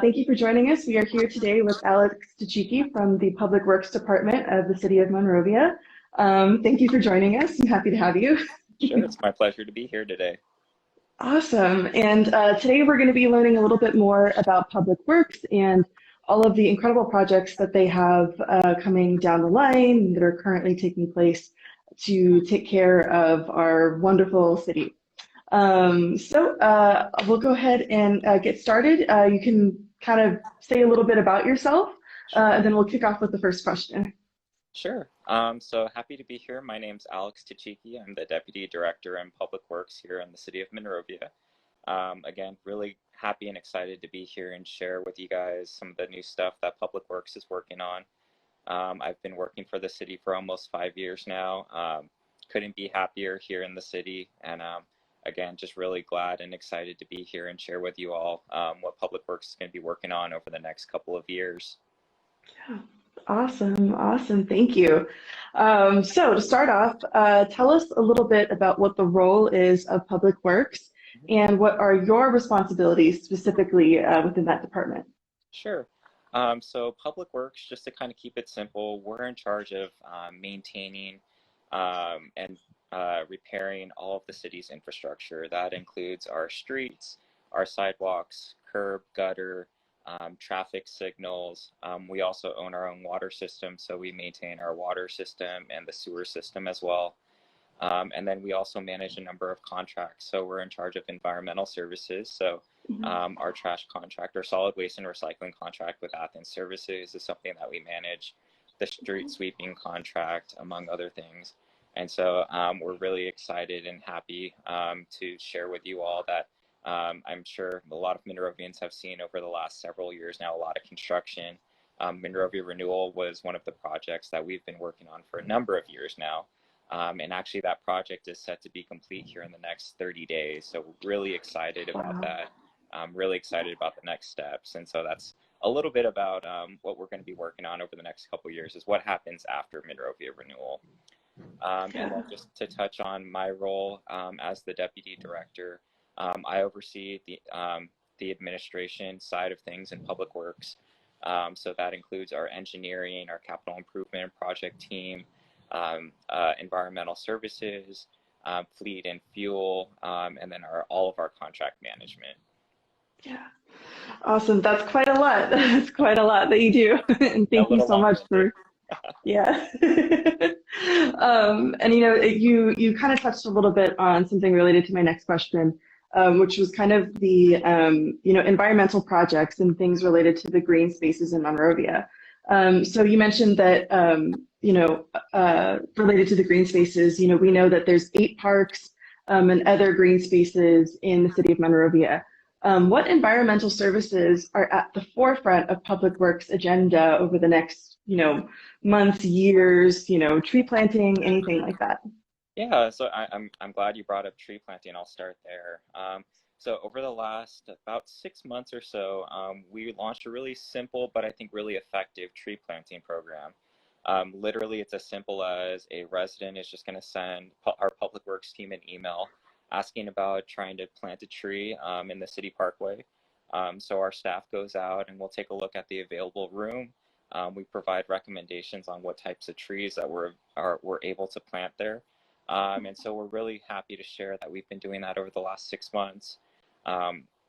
Thank you for joining us. We are here today with Alex Tachiki from the Public Works Department of the City of Monrovia. Thank you for joining us. I'm happy to have you. Sure, it's my pleasure to be here today. Awesome. And today we're going to be learning a little bit more about Public Works and all of the incredible projects that they have coming down the line that are currently taking place to take care of our wonderful city. We'll go ahead and get started. You can kind of say a little bit about yourself, and then we'll kick off with the first question. Sure. So happy to be here. My name's Alex Tachiki. I'm the Deputy Director in Public Works here in the City of Monrovia. Again, really happy and excited to be here and share with you guys some of the new stuff that Public Works is working on. I've been working for the city for almost 5 years now. Couldn't be happier here in the city, and again, just really glad and excited to be here and share with you all what Public Works is going to be working on over the next couple of years. Yeah. Awesome, awesome. Thank you. So to start off, tell us a little bit about what the role is of Public Works and what are your responsibilities specifically within that department? Sure. So Public Works, just to kind of keep it simple, we're in charge of maintaining and repairing all of the city's infrastructure. That includes our streets, our sidewalks, curb, gutter, traffic signals. We also own our own water system, so we maintain our water system and the sewer system as well. And then we also manage a number of contracts. So we're in charge of environmental services. So our trash contract, or solid waste and recycling contract with Athens Services is something that we manage, the street sweeping contract, among other things. And so we're really excited and happy to share with you all that I'm sure a lot of Monrovians have seen over the last several years now, a lot of construction. Monrovia Renewal was one of the projects that we've been working on for a number of years now. And actually that project is set to be complete here in the next 30 days. So we're really excited about that. I'm really excited about the next steps. And so that's a little bit about what we're going to be working on over the next couple of years is what happens after Monrovia Renewal. And then just to touch on my role as the Deputy Director, I oversee the administration side of things in Public Works. So that includes our engineering, our capital improvement and project team, environmental services, fleet and fuel, and then all of our contract management. Yeah, awesome. That's quite a lot. That's quite a lot that you do. And thank you so much for, yeah. And you kind of touched a little bit on something related to my next question, which was kind of the environmental projects and things related to the green spaces in Monrovia. So you mentioned that related to the green spaces, we know that there's 8 parks and other green spaces in the city of Monrovia. What environmental services are at the forefront of Public Works agenda over the next, months, years, tree planting, anything like that? Yeah, so I'm glad you brought up tree planting. I'll start there. So over the last about 6 months or so, we launched a really simple, but I think really effective tree planting program. Literally, it's as simple as a resident is just going to send our Public Works team an email asking about trying to plant a tree in the city parkway. So our staff goes out and we'll take a look at the available room. We provide recommendations on what types of trees that we're able to plant there. And so we're really happy to share that we've been doing that over the last 6 months.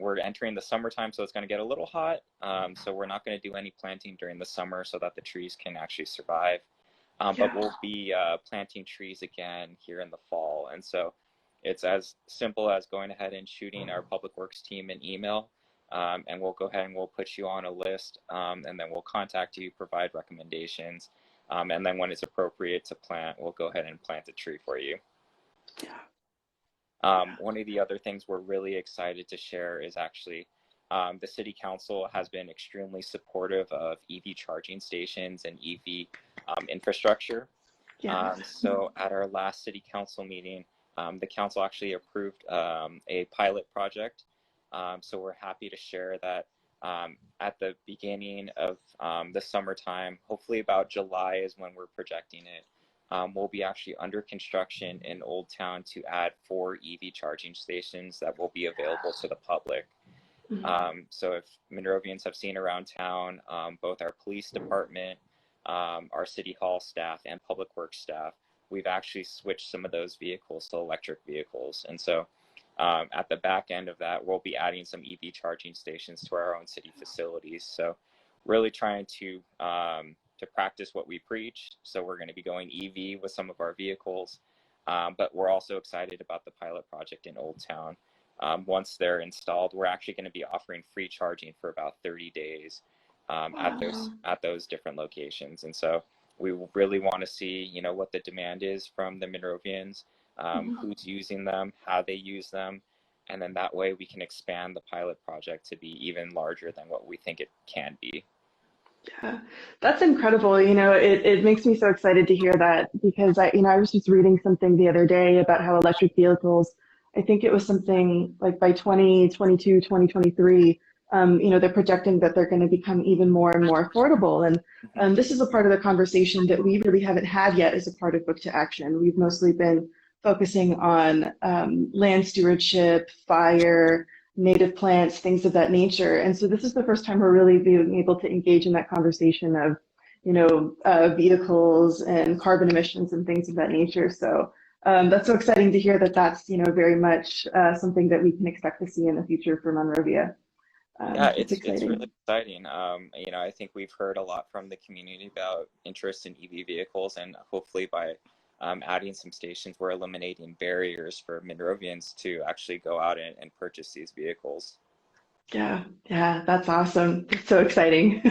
We're entering the summertime, so it's going to get a little hot. So we're not going to do any planting during the summer so that the trees can actually survive. But we'll be planting trees again here in the fall. And so it's as simple as going ahead and shooting our Public Works team an email. And we'll go ahead and we'll put you on a list, and then we'll contact you, provide recommendations. And then when it's appropriate to plant, we'll go ahead and plant a tree for you. One of the other things we're really excited to share is actually the City Council has been extremely supportive of EV charging stations and EV infrastructure. So at our last City Council meeting, the Council actually approved a pilot project. So we're happy to share that at the beginning of the summertime, hopefully about July is when we're projecting it. We'll be actually under construction in Old Town to add 4 EV charging stations that will be available to the public. So if Monrovians have seen around town, both our police department, our city hall staff, and public works staff, we've actually switched some of those vehicles to electric vehicles. And so at the back end of that, we'll be adding some EV charging stations to our own city facilities. So really trying to practice what we preach. So we're going to be going EV with some of our vehicles, but we're also excited about the pilot project in Old Town. Once they're installed, we're actually going to be offering free charging for about 30 days at those different locations. And so we really want to see, you know, what the demand is from the Monrovians, who's using them, how they use them, and then that way we can expand the pilot project to be even larger than what we think it can be. Yeah, that's incredible. You know, it makes me so excited to hear that because I was just reading something the other day about how electric vehicles, I think it was something like by 2022, 2023, they're projecting that they're going to become even more and more affordable. And this is a part of the conversation that we really haven't had yet as a part of Book to Action. We've mostly been focusing on land stewardship, fire, native plants, things of that nature. And so this is the first time we're really being able to engage in that conversation of, vehicles and carbon emissions and things of that nature. So that's so exciting to hear that that's, very much something that we can expect to see in the future for Monrovia. Yeah, it's really exciting. I think we've heard a lot from the community about interest in EV vehicles, and hopefully by adding some stations, we're eliminating barriers for Monrovians to actually go out and purchase these vehicles. Yeah, that's awesome. It's so exciting.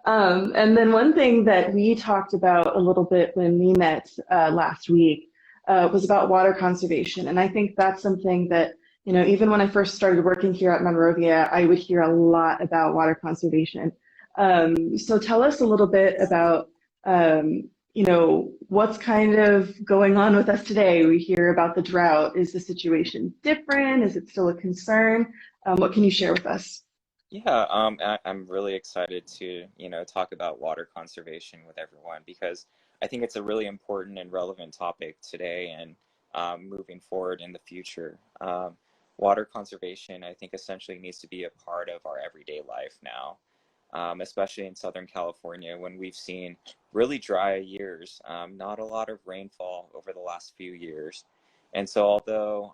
And then one thing that we talked about a little bit when we met last week was about water conservation. And I think that's something that, even when I first started working here at Monrovia, I would hear a lot about water conservation. So tell us a little bit about, what's kind of going on with us today. We hear about the drought. Is the situation different? Is it still a concern? What can you share with us? Yeah, I'm really excited to, talk about water conservation with everyone because I think it's a really important and relevant topic today and moving forward in the future. Water conservation, I think, essentially needs to be a part of our everyday life now, especially in Southern California when we've seen really dry years, not a lot of rainfall over the last few years. And so although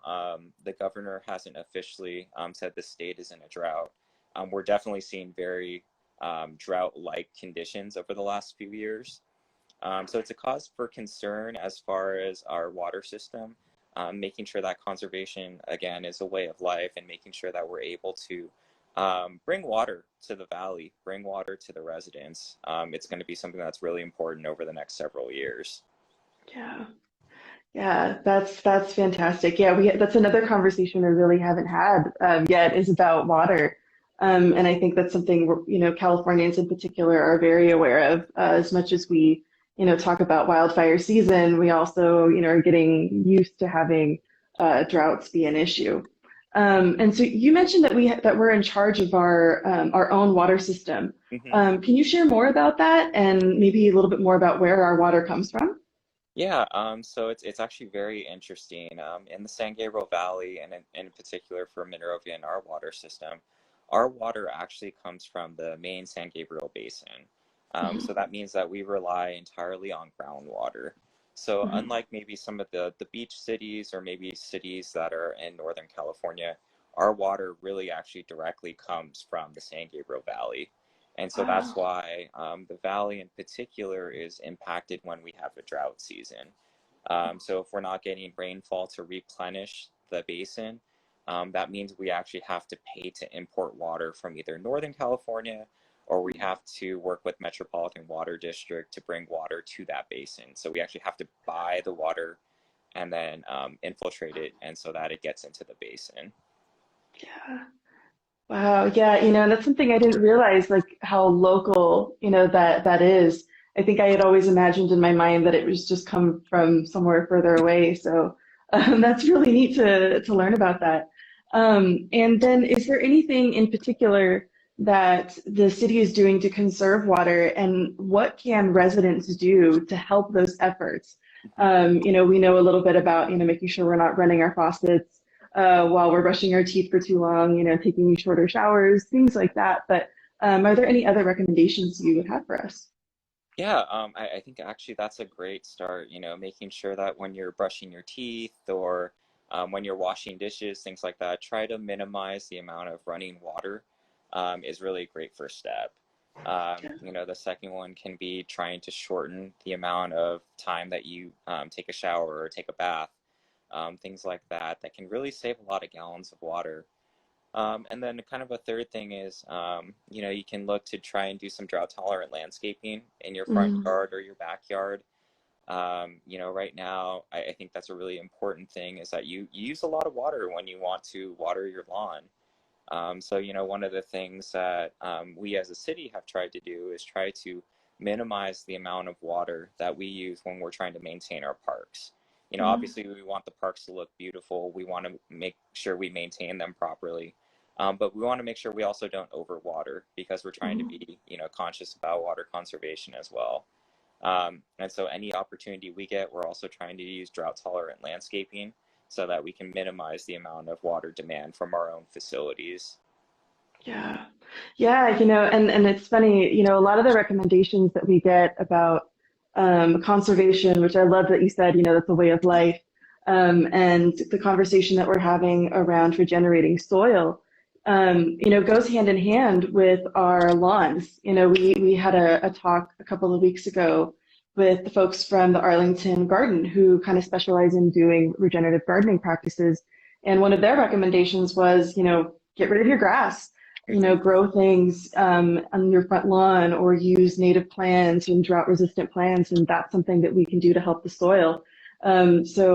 the governor hasn't officially said the state is in a drought, we're definitely seeing very drought-like conditions over the last few years. So it's a cause for concern as far as our water system, making sure that conservation, again, is a way of life and making sure that we're able to bring water to the valley, bring water to the residents. It's going to be something that's really important over the next several years. Yeah, that's fantastic. Yeah, that's another conversation we really haven't had yet is about water. And I think that's something Californians in particular are very aware of. As much as we, talk about wildfire season, we also, are getting used to having droughts be an issue. And so you mentioned that we're in charge of our own water system. Mm-hmm. Can you share more about that and maybe a little bit more about where our water comes from? Yeah, so it's actually very interesting. In the San Gabriel Valley, and in particular for Monrovia and our water system, our water actually comes from the main San Gabriel Basin. So that means that we rely entirely on groundwater. So unlike maybe some of the beach cities or maybe cities that are in Northern California, our water really actually directly comes from the San Gabriel Valley. And so that's why the valley in particular is impacted when we have a drought season. So if we're not getting rainfall to replenish the basin, that means we actually have to pay to import water from either Northern California or we have to work with Metropolitan Water District to bring water to that basin. So we actually have to buy the water and then infiltrate it and so that it gets into the basin. Yeah. Wow. Yeah, that's something I didn't realize, like how local, that is. I think I had always imagined in my mind that it was just come from somewhere further away. So that's really neat to learn about that. And then is there anything in particular that the city is doing to conserve water and what can residents do to help those efforts? We know a little bit about, making sure we're not running our faucets while we're brushing our teeth for too long, taking shorter showers, things like that. But are there any other recommendations you would have for us? Yeah, I think actually that's a great start, making sure that when you're brushing your teeth or when you're washing dishes, things like that, try to minimize the amount of running water is really a great first step. The second one can be trying to shorten the amount of time that you take a shower or take a bath, things like that, that can really save a lot of gallons of water. And then kind of a third thing is, you can look to try and do some drought tolerant landscaping in your front Mm, yard or your backyard. Right now, I think that's a really important thing is that you use a lot of water when you want to water your lawn. So, one of the things that we as a city have tried to do is try to minimize the amount of water that we use when we're trying to maintain our parks. mm, Obviously, we want the parks to look beautiful. We want to make sure we maintain them properly. But we want to make sure we also don't overwater because we're trying to mm. be, conscious about water conservation as well. And so any opportunity we get, we're also trying to use drought tolerant landscaping so that we can minimize the amount of water demand from our own facilities. Yeah. Yeah, and it's funny, a lot of the recommendations that we get about conservation, which I love that you said, that's a way of life, and the conversation that we're having around regenerating soil, goes hand in hand with our lawns. We had a talk a couple of weeks ago with the folks from the Arlington Garden who kind of specialize in doing regenerative gardening practices. And one of their recommendations was, get rid of your grass, Hmm. grow things on your front lawn or use native plants and drought resistant plants. And that's something that we can do to help the soil. It's a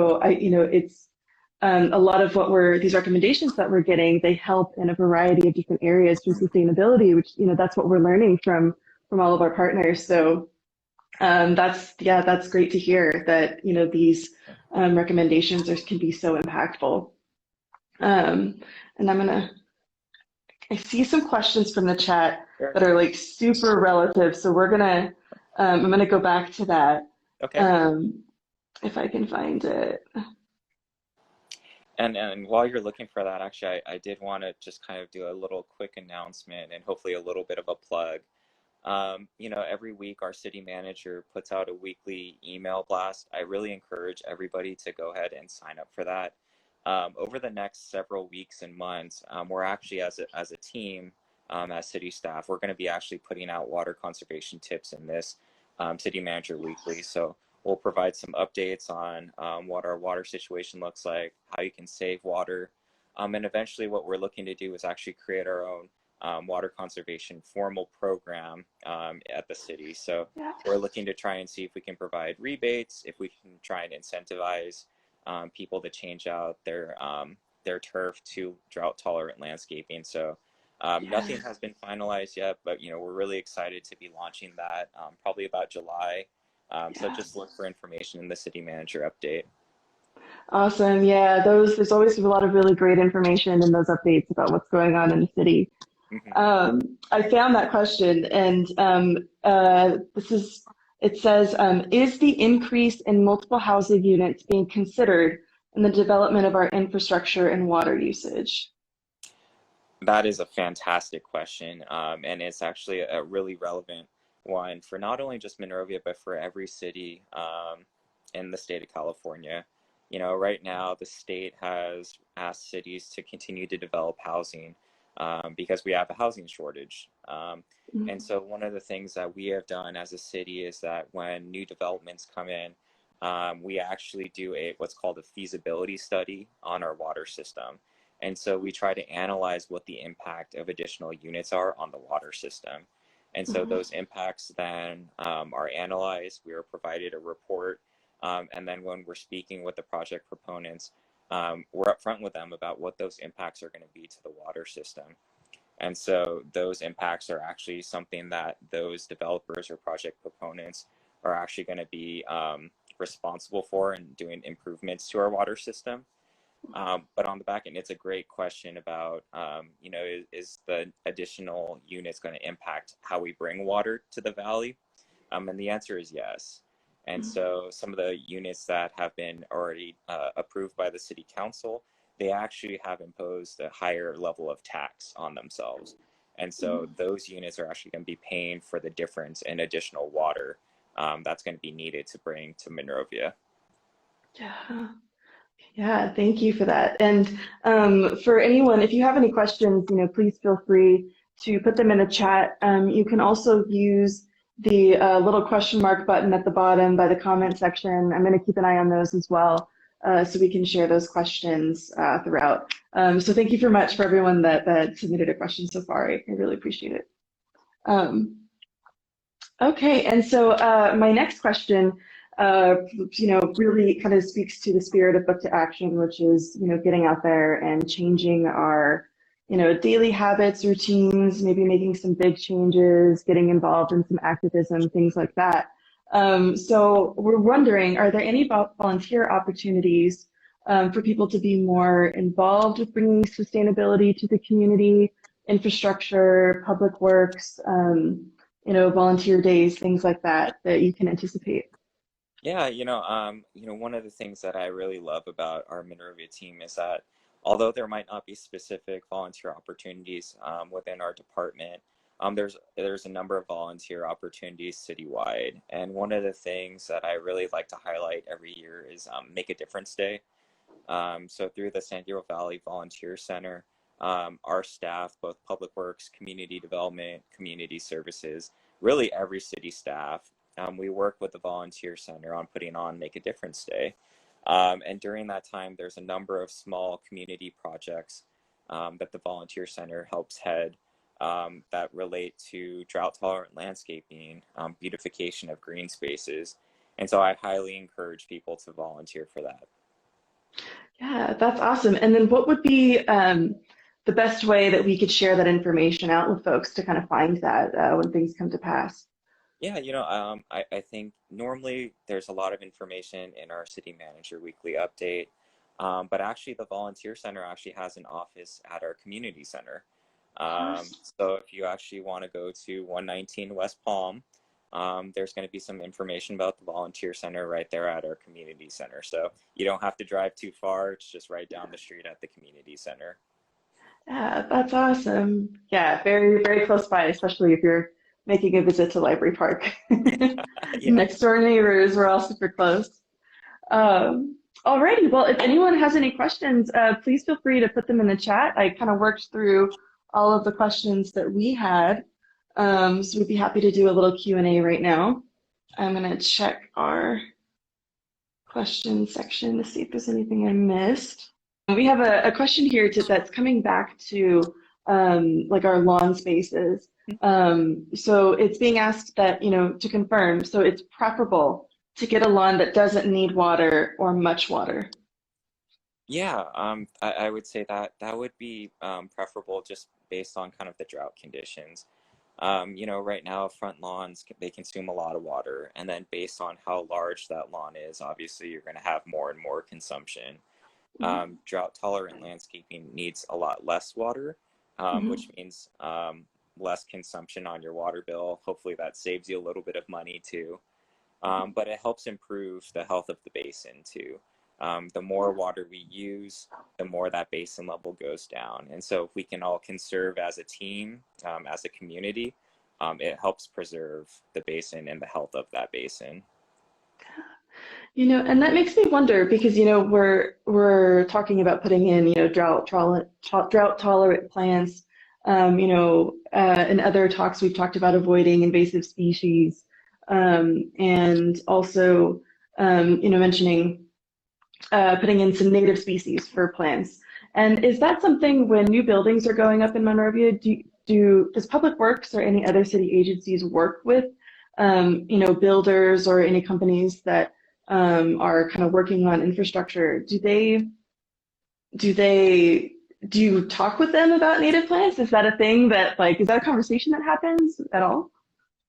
lot of these recommendations that we're getting, they help in a variety of different areas through sustainability, which, that's what we're learning from all of our partners. So that's great to hear that, these recommendations can be so impactful. Um, and I see some questions from the chat Sure. that are like super relative. So I'm gonna go back to that Okay. um, if I can find it. And while you're looking for that, actually, I did want to just kind of do a little quick announcement and hopefully a little bit of a plug. Every week our city manager puts out a weekly email blast. I really encourage everybody to go ahead and sign up for that. Over the next several weeks and months, we're actually as a team, as city staff, we're going to be actually putting out water conservation tips in this city manager weekly. So we'll provide some updates on what our water situation looks like, how you can save water, and eventually what we're looking to do is actually create our own water conservation formal program at the city. So Yeah. we're looking to try and see if we can provide rebates, if we can try and incentivize people to change out their turf to drought tolerant landscaping. So nothing Yes. has been finalized yet, but we're really excited to be launching that probably about July. So Yeah. just look for information in the city manager update. Awesome. Yeah, there's always a lot of really great information in those updates about what's going on in the city. Hmm. I found that question, and it says, is the increase in multiple housing units being considered in the development of our infrastructure and water usage? That is a fantastic question, and it's actually a really relevant one for not only just Monrovia, but for every city in the state of California. Right now, the state has asked cities to continue to develop housing because we have a housing shortage. And Mhm. so, one of the things that we have done as a city is that when new developments come in, we actually do what's called a feasibility study on our water system. And so we try to analyze what the impact of additional units are on the water system. And so Mhm. those impacts then are analyzed. We are provided a report. And then when we're speaking with the project proponents, we're upfront with them about what those impacts are going to be to the water system. And so those impacts are actually something that those developers or project proponents are actually going to be responsible for and doing improvements to our water system. But on the back end, it's a great question about, is the additional units going to impact how we bring water to the valley? And the answer is yes. And Mhm. so some of the units that have been already approved by the city council, they actually have imposed a higher level of tax on themselves. And so Mhm. those units are actually going to be paying for the difference in additional water that's going to be needed to bring to Monrovia. Yeah. Yeah, thank you for that. And for anyone, if you have any questions, please feel free to put them in the chat. You can also use the little question mark button at the bottom by the comment section. I'm going to keep an eye on those as well, so we can share those questions throughout. So thank you very much for everyone that submitted a question so far. I really appreciate it. Um, Okay, and so my next question, really kind of speaks to the spirit of Book to Action, which is, getting out there and changing our, daily habits, routines, maybe making some big changes, getting involved in some activism, things like that. So we're wondering, are there any volunteer opportunities for people to be more involved with bringing sustainability to the community, infrastructure, public works? Volunteer days, things like that, that you can anticipate. Yeah, one of the things that I really love about our Monrovia team is that although there might not be specific volunteer opportunities within our department, there's a number of volunteer opportunities citywide. And one of the things that I really like to highlight every year is Make a Difference Day. So through the San Diego Valley Volunteer Center, our staff, both Public Works, Community Development, Community Services, really every city staff, we work with the Volunteer Center on putting on Make a Difference Day. And during that time, there's a number of small community projects that the Volunteer Center helps head that relate to drought-tolerant landscaping, beautification of green spaces. And so I highly encourage people to volunteer for that. Yeah, that's awesome. And then what would be the best way that we could share that information out with folks to kind of find that when things come to pass? Yeah, I think normally there's a lot of information in our city manager weekly update, but actually the volunteer center actually has an office at our community center. Awesome. So if you actually want to go to 119 West Palm, there's going to be some information about the volunteer center right there at our community center. So you don't have to drive too far. It's just right down the street at the community center. Yeah, that's awesome. Yeah, very, very close by, especially if you're making a visit to Library Park. Yeah. Next door neighbors, we're all super close. Alrighty, well, if anyone has any questions, please feel free to put them in the chat. I kind of worked through all of the questions that we had, so we'd be happy to do a little Q&A right now. I'm going to check our question section to see if there's anything I missed. We have a question here that's coming back to like our lawn spaces. So it's being asked that, to confirm, so it's preferable to get a lawn that doesn't need water or much water. Yeah, I would say that that would be preferable just based on kind of the drought conditions. Right now, front lawns, they consume a lot of water, and then based on how large that lawn is, obviously you're going to have more and more consumption. Mhm. Drought-tolerant landscaping needs a lot less water, Mhm. which means less consumption on your water bill. Hopefully that saves you a little bit of money too. But it helps improve the health of the basin too. The more water we use, the more that basin level goes down. And so if we can all conserve as a team, as a community, it helps preserve the basin and the health of that basin. And that makes me wonder because we're talking about putting in drought tolerant plants. In other talks we've talked about avoiding invasive species, and also mentioning putting in some native species for plants. And is that something when new buildings are going up in Monrovia? Does Public Works or any other city agencies work with builders or any companies that are kind of working on infrastructure? Do you talk with them about native plants? Is that a thing that is that a conversation that happens at all?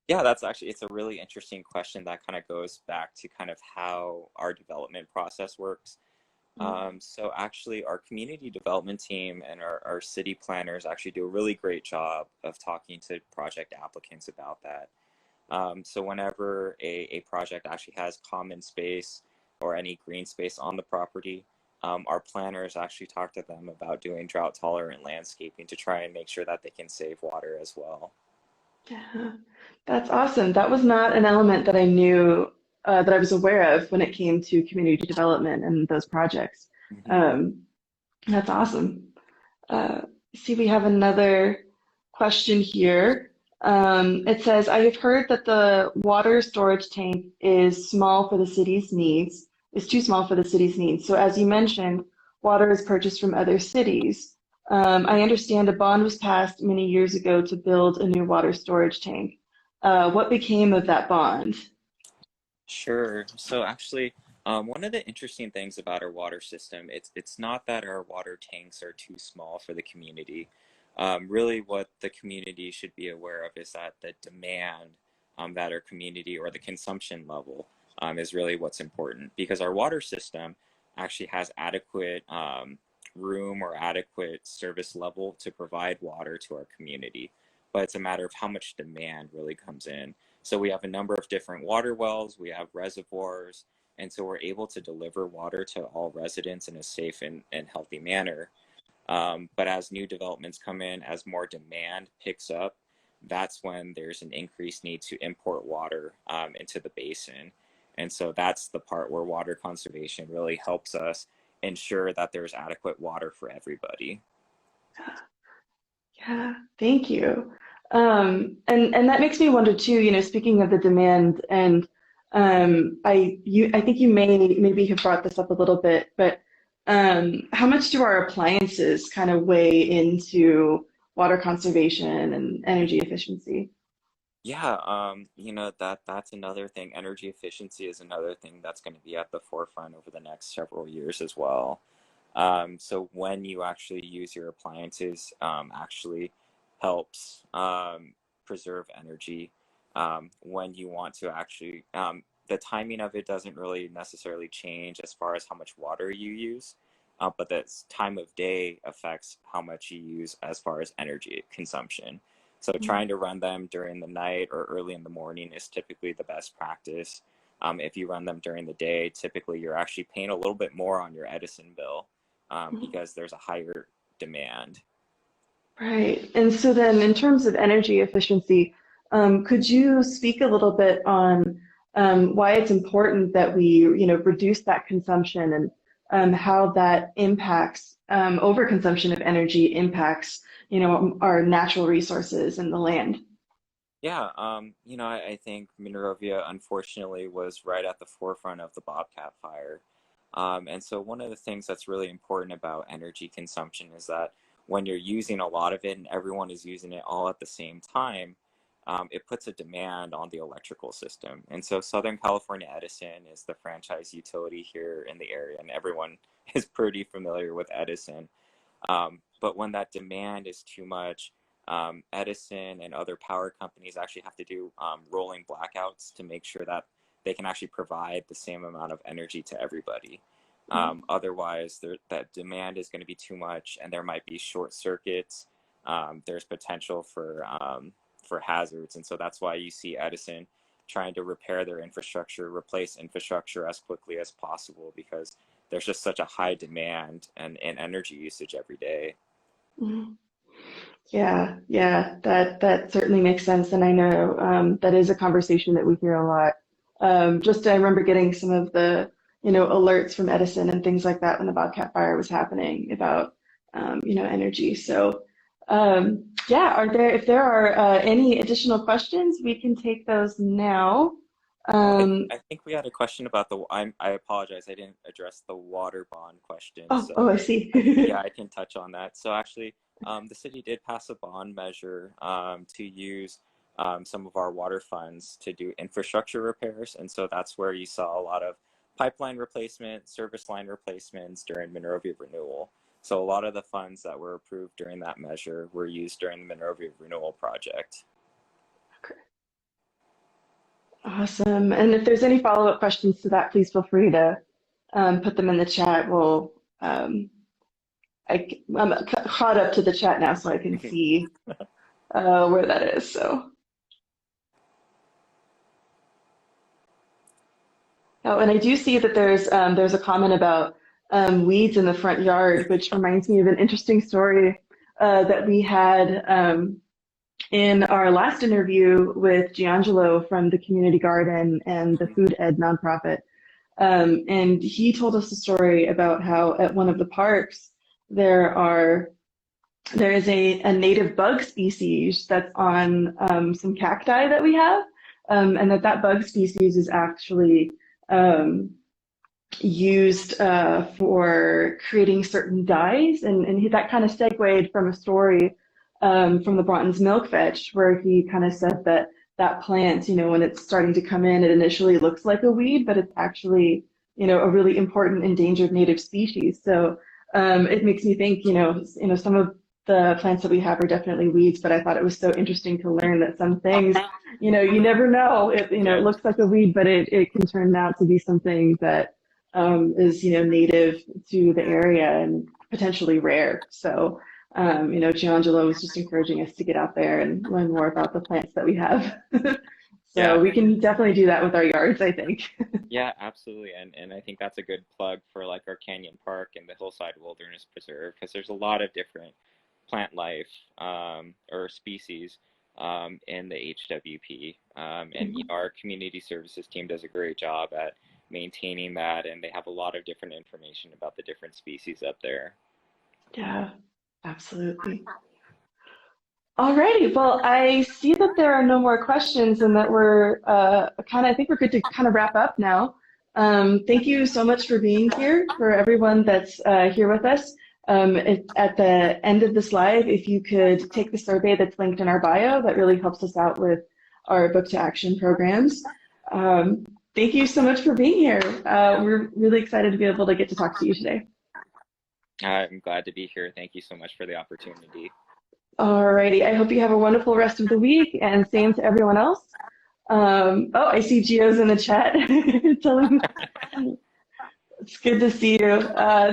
Yeah, it's a really interesting question that kind of goes back to kind of how our development process works. So actually our community development team and our city planners actually do a really great job of talking to project applicants about that. So whenever a project actually has common space or any green space on the property, our planners actually talk to them about doing drought tolerant landscaping to try and make sure that they can save water as well. Yeah, that's awesome. That was not an element that I knew that I was aware of when it came to community development and those projects. Hmm. Um, that's awesome. Uh, See, we have another question here. It says, I have heard that the water storage tank is small for the city's needs, is too small for the city's needs. So as you mentioned, water is purchased from other cities. I understand a bond was passed many years ago to build a new water storage tank. What became of that bond? Sure. So actually, one of the interesting things about our water system, it's not that our water tanks are too small for the community. Really, what the community should be aware of is that the demand that our community or the consumption level is really what's important because our water system actually has adequate room or adequate service level to provide water to our community. But it's a matter of how much demand really comes in. So we have a number of different water wells, we have reservoirs, and so we're able to deliver water to all residents in a safe and healthy manner. But as new developments come in, as more demand picks up, that's when there's an increased need to import water into the basin. And so that's the part where water conservation really helps us ensure that there's adequate water for everybody. Yeah, thank you. And that makes me wonder too, speaking of the demand, and I think you maybe have brought this up a little bit, but how much do our appliances kind of weigh into water conservation and energy efficiency? Yeah, that's another thing. Energy efficiency is another thing that's going to be at the forefront over the next several years as well. So when you actually use your appliances, actually helps preserve energy. When you want to actually, the timing of it doesn't really necessarily change as far as how much water you use, but the time of day affects how much you use as far as energy consumption. So trying to run them during the night or early in the morning is typically the best practice. If you run them during the day, typically you're actually paying a little bit more on your Edison bill Mhm. because there's a higher demand. Right. And so then in terms of energy efficiency, could you speak a little bit on why it's important that we, reduce that consumption and how that impacts overconsumption of energy impacts, our natural resources and the land? Yeah, I think Monrovia unfortunately was right at the forefront of the Bobcat fire. And so one of the things that's really important about energy consumption is that when you're using a lot of it and everyone is using it all at the same time, it puts a demand on the electrical system. And so Southern California Edison is the franchise utility here in the area, and everyone is pretty familiar with Edison. But when that demand is too much, Edison and other power companies actually have to do rolling blackouts to make sure that they can actually provide the same amount of energy to everybody. Otherwise, that demand is going to be too much, and there might be short circuits. There's potential for hazards, and so that's why you see Edison trying to repair their infrastructure, replace infrastructure as quickly as possible because there's just such a high demand and energy usage every day. Mhm. Yeah, yeah, that certainly makes sense, and I know that is a conversation that we hear a lot. Just I remember getting some of the, alerts from Edison and things like that when the Bobcat fire was happening about, energy. So, yeah, if there are any additional questions, we can take those now. Oh, Um, I think we had a question about I apologize, I didn't address the water bond question. oh, So I see. yeah, I can touch on that. So actually, the city did pass a bond measure to use some of our water funds to do infrastructure repairs. And so that's where you saw a lot of pipeline replacement, service line replacements during Monrovia renewal. So a lot of the funds that were approved during that measure were used during the Monrovia renewal project. Awesome. And if there's any follow-up questions to that, please feel free to put them in the chat. Um, I'm caught up to the chat now, so I can see where that is. So, oh, and I do see that there's a comment about weeds in the front yard, which reminds me of an interesting story that we had in our last interview with Giangelo from the Community Garden and the Food Ed nonprofit. And he told us a story about how at one of the parks there is a native bug species that's on some cacti that we have, and that bug species is actually used for creating certain dyes, and that kind of segued from a story from the Broughton's Milk Fetch, where he kind of said that plant, when it's starting to come in, it initially looks like a weed, but it's actually, a really important endangered native species. So it makes me think, some of the plants that we have are definitely weeds, but I thought it was so interesting to learn that some things, you never know. It looks like a weed, but it can turn out to be something that is, native to the area and potentially rare. So, Giangelo was just encouraging us to get out there and learn more about the plants that we have. So we can definitely do that with our yards, I think. Yeah, absolutely. And I think that's a good plug for like our Canyon Park and the Hillside Wilderness Preserve, because there's a lot of different plant life or species in the HWP. And our community services team does a great job at maintaining that, and they have a lot of different information about the different species up there. Yeah, absolutely. Alrighty, well, I see that there are no more questions and that we're I think we're good to kind of wrap up now. Thank you so much for being here, for everyone that's here with us. At the end of this live, if you could take the survey that's linked in our bio, that really helps us out with our Book to Action programs. Thank you so much for being here. We're really excited to be able to get to talk to you today. I'm glad to be here. Thank you so much for the opportunity. Alrighty, I hope you have a wonderful rest of the week, and same to everyone else. I see Gio's in the chat. It's good to see you.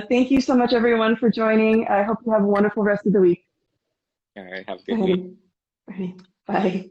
Thank you so much, everyone, for joining. I hope you have a wonderful rest of the week. All right, have a good week. Bye.